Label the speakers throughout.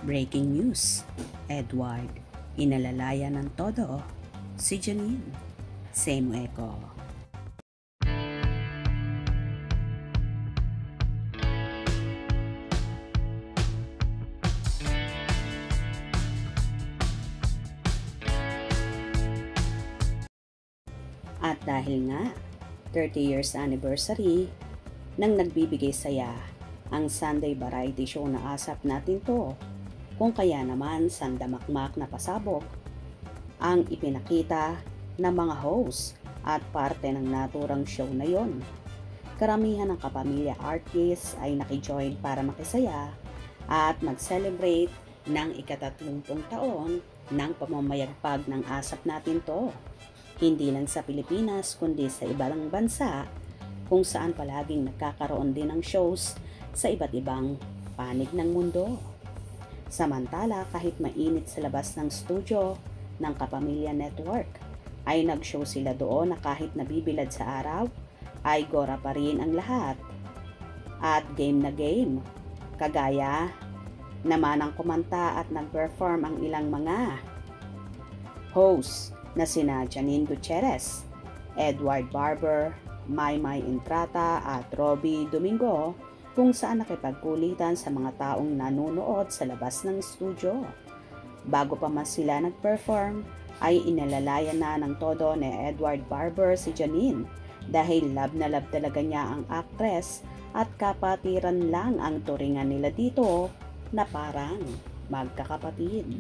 Speaker 1: Breaking news, Edward, inalalaya ng todo si Janine. Same echo. At dahil nga 30 years anniversary nang nagbibigay saya ang Sunday variety show na Asap Natin To, kung kaya naman sandamakmak na pasabog ang ipinakita ng mga host at parte ng naturang show na yon. Karamihan ng kapamilya artists ay nakijoin para makisaya at mag-celebrate ng ika-30 taon ng pamamayagpag ng Asap Natin To. Hindi lang sa Pilipinas kundi sa ibang bansa kung saan palaging nagkakaroon din ng shows sa iba't ibang panig ng mundo. Samantala, kahit mainit sa labas ng studio ng Kapamilya Network, ay nag-show sila doon na kahit nabibilad sa araw, ay gora pa rin ang lahat. At game na game, kagaya naman ang kumanta at nag-perform ang ilang mga hosts na sina Janine Gutierrez, Edward Barber, Maymay Entrata at Robbie Domingo, kung saan nakipagkulitan sa mga taong nanonood sa labas ng studio. Bago pa man sila nag-perform, ay inalalayan na ng todo ni Edward Barber si Janine dahil love na love talaga niya ang actress at kapatiran lang ang turingan nila dito na parang magkakapatid.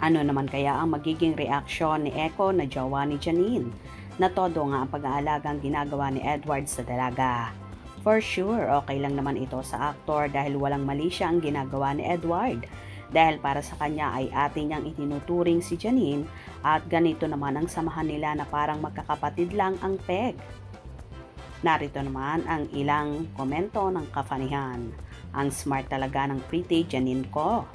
Speaker 1: Ano naman kaya ang magiging reaksyon ni Echo na jowa ni Janine na todo nga ang pag-aalagang ginagawa ni Edward sa dalaga? For sure, okay lang naman ito sa aktor dahil walang mali siya ang ginagawa ni Edward. Dahil para sa kanya ay atin niyang itinuturing si Janine at ganito naman ang samahan nila na parang magkakapatid lang ang peg. Narito naman ang ilang komento ng kafanihan. Ang smart talaga ng pretty Janine ko.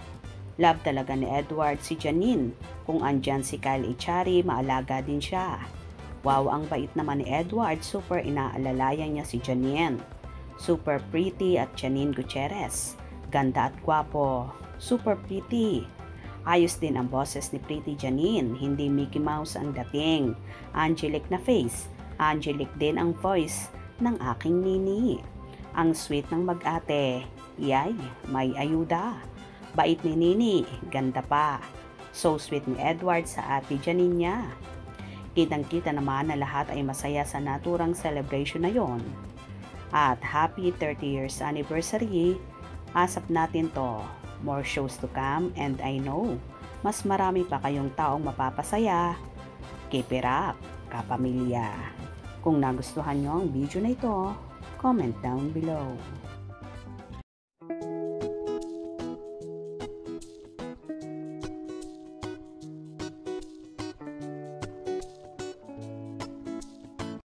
Speaker 1: Love talaga ni Edward si Janine. Kung andyan si Kyle Echari, maalaga din siya. Wow, ang bait naman ni Edward, super inaalalayan niya si Janine. Super pretty at Janine Gutierrez. Ganda at gwapo. Super pretty. Ayos din ang boses ni pretty Janine. Hindi Mickey Mouse ang dating. Angelic na face. Angelic din ang voice ng aking nini. Ang sweet ng mag-ate. Yay, may ayuda. Bait ni Nini, ganda pa. So sweet ni Edward sa ate Janine niya. Kitang-kita naman na lahat ay masaya sa naturang celebration na yon. At happy 30 years anniversary, Asap Natin To. More shows to come and I know, mas marami pa kayong taong mapapasaya. Keep it up, kapamilya. Kung nagustuhan nyo ang video na ito, comment down below.